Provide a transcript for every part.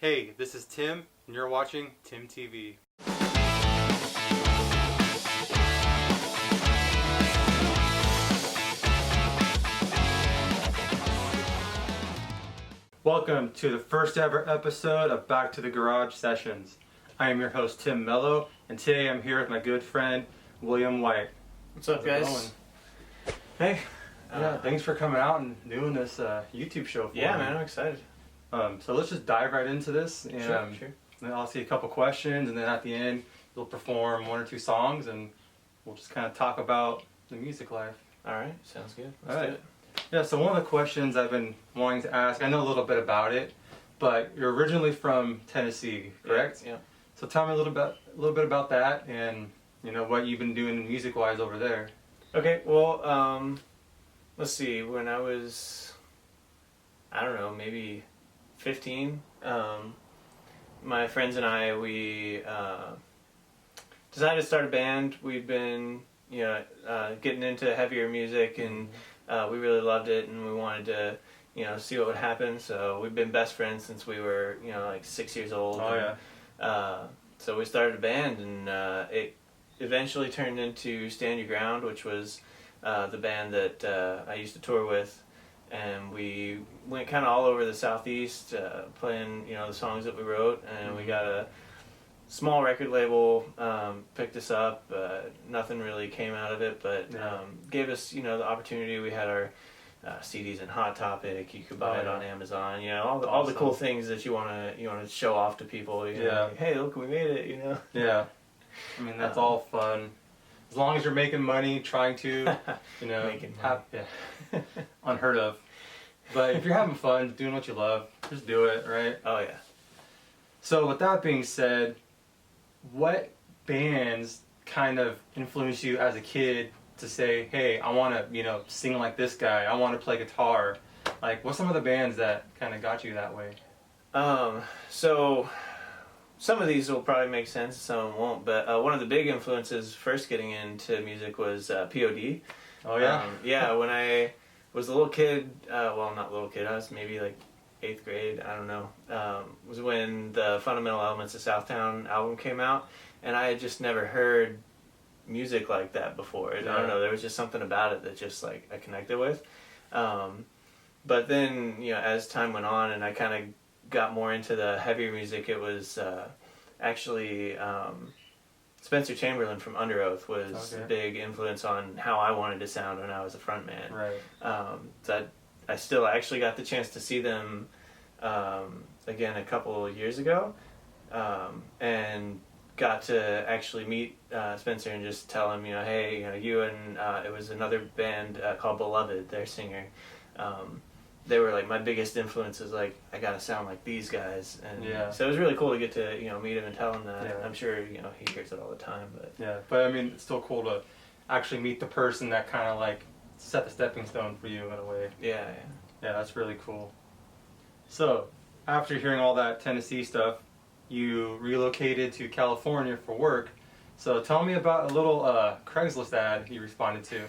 Hey, this is Tim, and you're watching TIMTV. Welcome to the first ever episode of Back to the Garage Sessions. I am your host, Tim Mello, and today I'm here with my good friend, William Wight. What's up, guys? Hey, thanks for coming out and doing this YouTube show for me. Yeah, man, I'm excited. So let's just dive right into this. And, Sure. Then I'll see a couple questions, and then at the end, you'll perform one or two songs, and we'll just kind of talk about the music life. All right, sounds good. Let's do it. Yeah, so one of the questions I've been wanting to ask, I know a little bit about it, but you're originally from Tennessee, correct? Yeah. So tell me a little bit about that, and what you've been doing music-wise over there. Okay, well, let's see. When I was, I don't know, maybe 15, my friends and I, we decided to start a band. We'd been, getting into heavier music, and we really loved it, and we wanted to, see what would happen. So we've been best friends since we were, like 6 years old. Oh, and, yeah. So we started a band, and it eventually turned into Stand Your Ground, which was the band that I used to tour with. And we went kind of all over the Southeast, playing, the songs that we wrote, and we got a small record label, picked us up. Nothing really came out of it, but gave us, the opportunity. We had our CDs in Hot Topic. You could buy it on Amazon. All the cool things that you wanna show off to people. Like, hey, look, we made it. Yeah. I mean, that's all fun. As long as you're making money, trying to, making money. Unheard of. But if you're having fun, doing what you love, just do it, right? Oh, yeah. So with that being said, what bands kind of influenced you as a kid to say, hey, I want to, sing like this guy, I want to play guitar? Like, what's some of the bands that kind of got you that way? So some of these will probably make sense, some won't, but one of the big influences first getting into music was POD. Oh, yeah? Yeah, when I was a little kid, well, not little kid, I was maybe like 8th grade, I don't know, was when the Fundamental Elements of Southtown album came out, and I had just never heard music like that before. I don't know, there was just something about it that just like I connected with. But then, as time went on and I kind of got more into the heavier music, it was actually Spencer Chamberlain from Under Oath was a big influence on how I wanted to sound when I was a frontman. Right. So I actually got the chance to see them again a couple of years ago, and got to actually meet Spencer and just tell him, hey, you and it was another band called Beloved, their singer. They were like my biggest influences. Like, I gotta sound like these guys, and so it was really cool to get to meet him and tell him that. I'm sure he hears it all the time, but I mean, it's still cool to actually meet the person that kind of like set the stepping stone for you in a way. Yeah, that's really cool. So after hearing all that Tennessee stuff, you relocated to California for work. So tell me about a little Craigslist ad you responded to.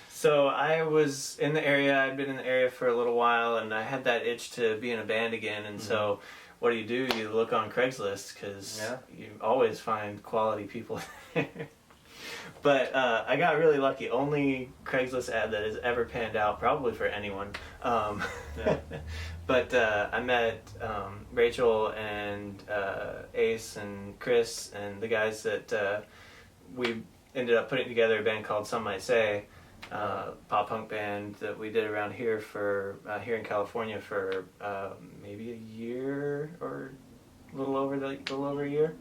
So I was in the area, I'd been in the area for a little while, and I had that itch to be in a band again, and so what do? You look on Craigslist, because you always find quality people there. But I got really lucky. Only Craigslist ad that has ever panned out, probably for anyone. But I met Rachel and Ace and Chris and the guys that we ended up putting together a band called Some Might Say. Pop punk band that we did around here for here in California for maybe a year or a little over a year.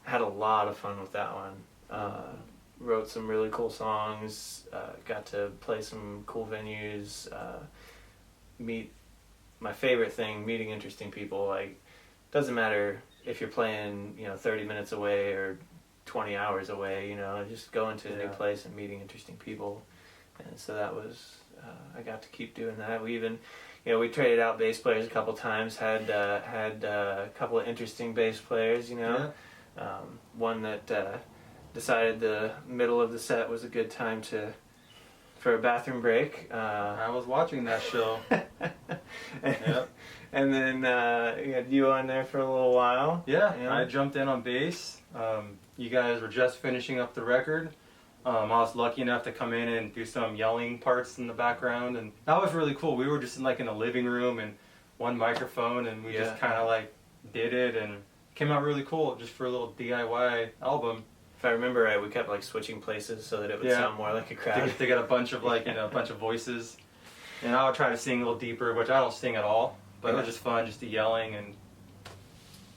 Had a lot of fun with that one. Wrote some really cool songs. Got to play some cool venues. Meet my favorite thing, meeting interesting people. Like, doesn't matter if you're playing 30 minutes away or 20 hours away, just going to a new place and meeting interesting people. And so that was, I got to keep doing that. We even, we traded out bass players a couple times, had a couple of interesting bass players, one that decided the middle of the set was a good time for a bathroom break. I was watching that show. Yep. And then you had you on there for a little while. Yeah, I jumped in on bass. You guys were just finishing up the record. I was lucky enough to come in and do some yelling parts in the background, and that was really cool. We were just in a living room and one microphone, and we just kind of did it, and it came out really cool just for a little DIY album. If I remember right, we kept switching places so that it would sound more like a crowd. They got a bunch of a bunch of voices, and I would try to sing a little deeper, which I don't sing at all, but it was just fun, just the yelling, and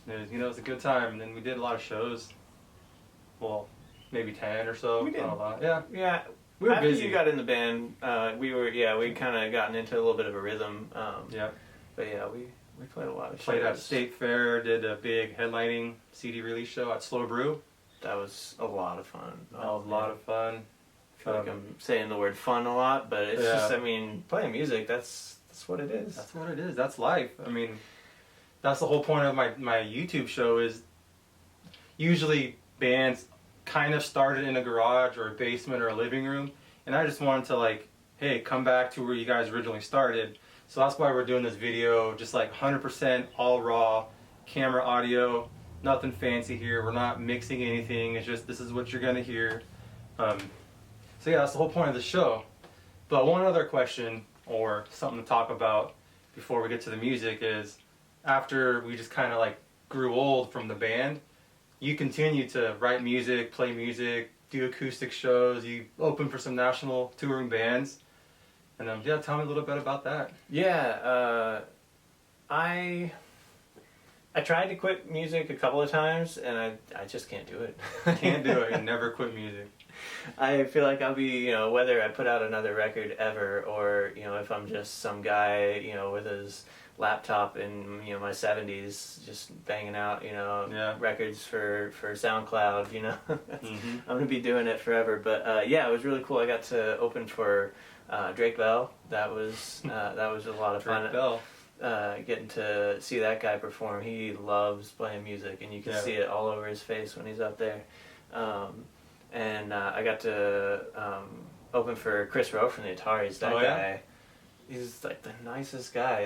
it was a good time. And then we did a lot of shows. Well, maybe 10 or so. We did. Not a lot. Yeah. Yeah. We were After busy. you got in the band, we'd kind of gotten into a little bit of a rhythm. Yeah. But yeah, we played a lot of Played shows. at State Fair, did a big headlining CD release show at Slow Brew. That was a lot of fun. That was a lot of fun. I feel like I'm saying the word fun a lot, but it's Yeah. just, playing music, that's what it is. That's what it is. That's life. That's the whole point of my YouTube show is usually bands kind of started in a garage or a basement or a living room, and I just wanted to hey, come back to where you guys originally started. So that's why we're doing this video, just 100% all raw, camera audio, nothing fancy here. We're not mixing anything. It's just this is what you're gonna hear. So yeah, that's the whole point of the show. But one other question or something to talk about before we get to the music is, after we just kind of grew old from the band, you continue to write music, play music, do acoustic shows. You open for some national touring bands. And tell me a little bit about that. Yeah, I tried to quit music a couple of times, and I just can't do it. Can't do it. You never quit music. I feel like I'll be, whether I put out another record ever, or, if I'm just some guy, with his laptop in, my 70s, just banging out, records for SoundCloud, I'm going to be doing it forever. But, it was really cool. I got to open for Drake Bell. That was a lot of fun. Drake Bell. Getting to see that guy perform. He loves playing music, and you can see it all over his face when he's up there. And I got to open for Chris Rowe from the Ataris. That guy, he's the nicest guy.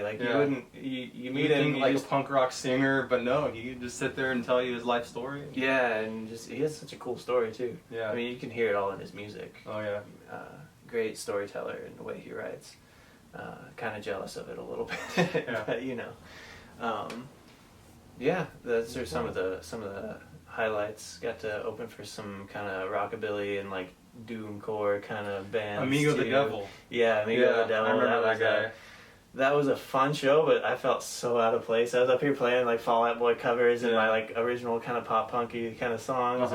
You meet him a punk rock singer, but no, he could just sit there and tell you his life story. Yeah, and he has such a cool story too. Yeah, you can hear it all in his music. Oh yeah, great storyteller in the way he writes. Kind of jealous of it a little bit, but those are some of the highlights. Got to open for some kind of rockabilly and doomcore kind of bands. Amigo too. the Devil. Yeah, Amigo the Devil. I remember that guy. That was a fun show, but I felt so out of place. I was up here playing Fall Out Boy covers and my original kind of pop punky kind of songs,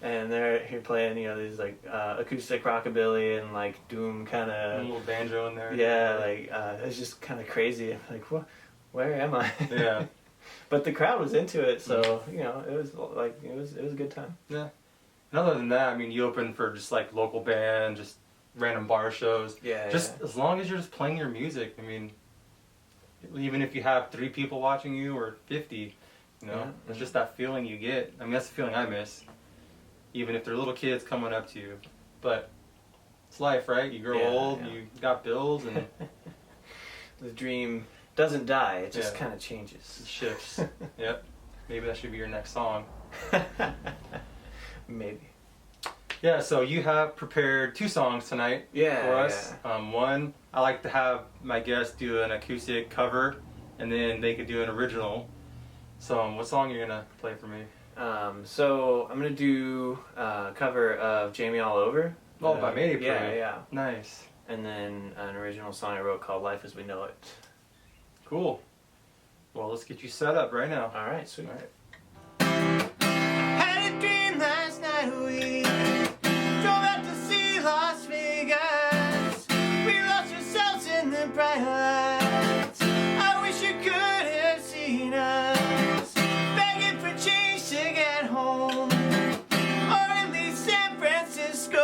and they're here playing these acoustic rockabilly and doom kind of a little banjo in there. Yeah, it was just kind of crazy. I'm like, what? Where am I? Yeah. But the crowd was into it, so it was it was a good time. Yeah. And other than that, you open for just local band, just random bar shows. Yeah. Just as long as you're just playing your music. Even if you have 3 people watching you or 50, it's just that feeling you get. That's the feeling I miss. Even if they're little kids coming up to you, but it's life, right? You grow old, you got bills, and the dream doesn't die, it just kind of changes. It shifts. Yep. Maybe that should be your next song. Maybe. Yeah, so you have prepared 2 songs tonight for us. One, I like to have my guests do an acoustic cover, and then they could do an original. So what song are you going to play for me? So I'm going to do a cover of Jamie All Over. Oh, by Mayday Parade. Yeah. Nice. And then an original song I wrote called Life as We Know It. Cool. Well, let's get you set up right now. All right, sweet. All right. Had a dream last night we drove out to see Las Vegas. We lost ourselves in the bright lights. I wish you could have seen us begging for change to get home, or at least San Francisco.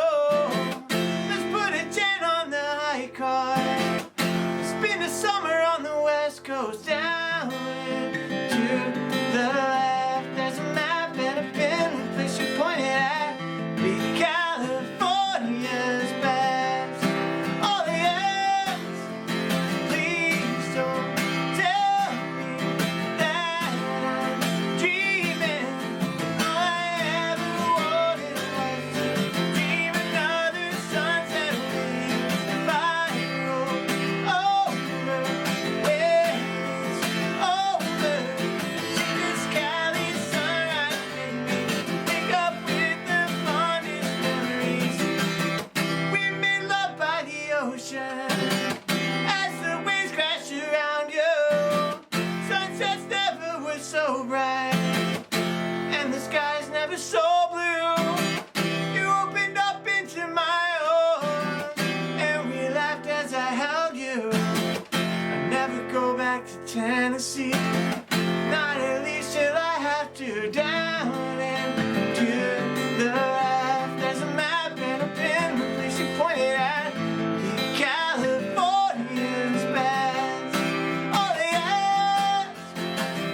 Let's put a 10 on the high card. Spend the summer on the West Coast. Down to the left, there's a map and a pin, place you point it at. Be California's best. Oh yes, please don't tell Tennessee. Not at least till I have to down and to the left. There's a map and a pin, the place you pointed at. The Californians best. All they ask,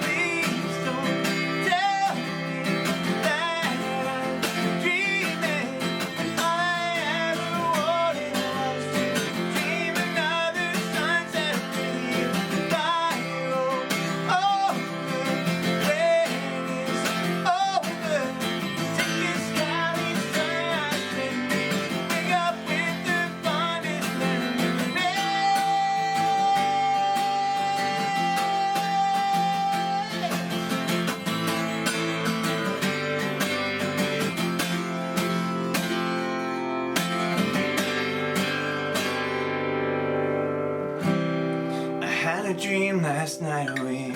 please don't tell me that I'm dreaming. All I ever wanted was to dream another sunset with you. A dream last night we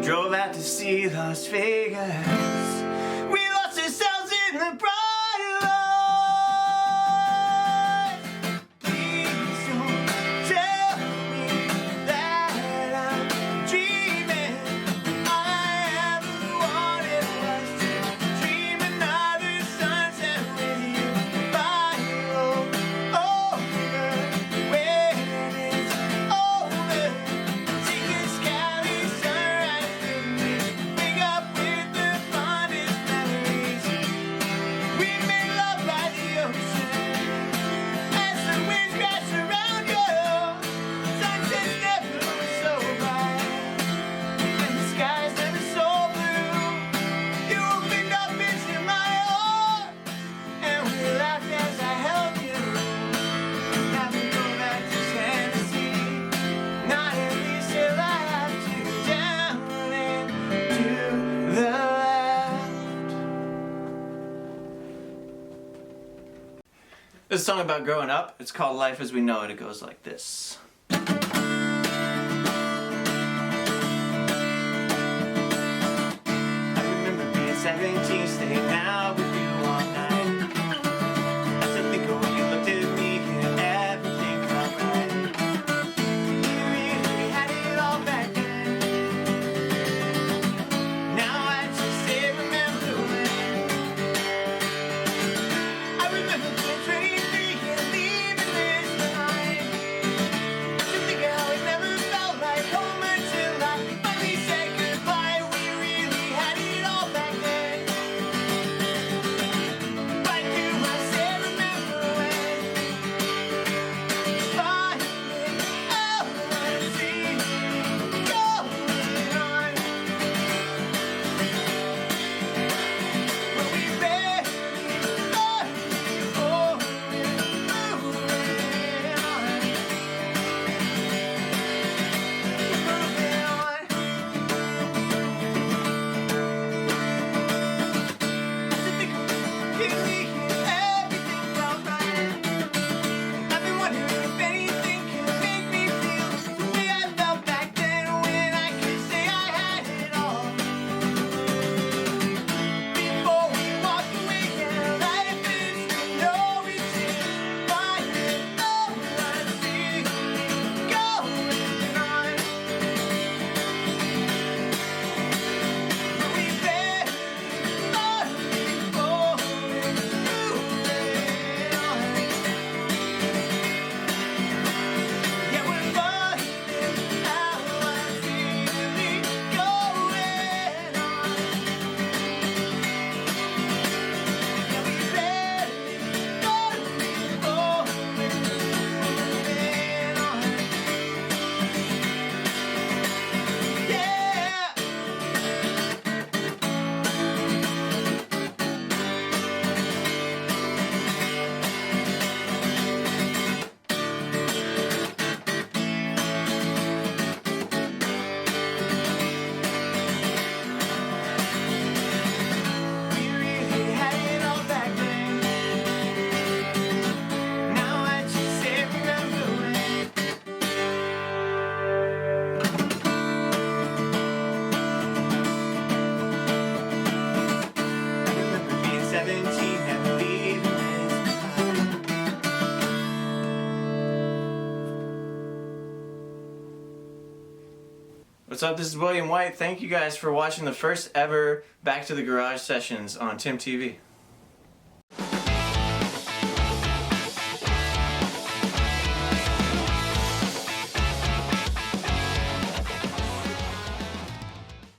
drove out to see Las Vegas. We lost ourselves in the bright lights. Please don't tell me that I'm dreaming. All I ever wanted was to dream another sunset with you. Fire over when it's over. Take a scally sunrise with me. Wake up with the fondest memories. We made love by the ocean as the winds crash around you. Sunsets never were so bright and the skies never so blue. You opened up into my heart and we laughed as I held you. Now we go back to Tennessee. Not at least till I have to down and to the left. This is a song about growing up. It's called Life as We Know It. It goes like this. I remember being 17, staying out with you all night. I still think of when you looked at me and everything felt right. You really had it all back then. Now I just say remember when. I remember being 23 and leaving this night. What's up? This is William Wight. Thank you guys for watching the first ever Back to the Garage sessions on TIMTV.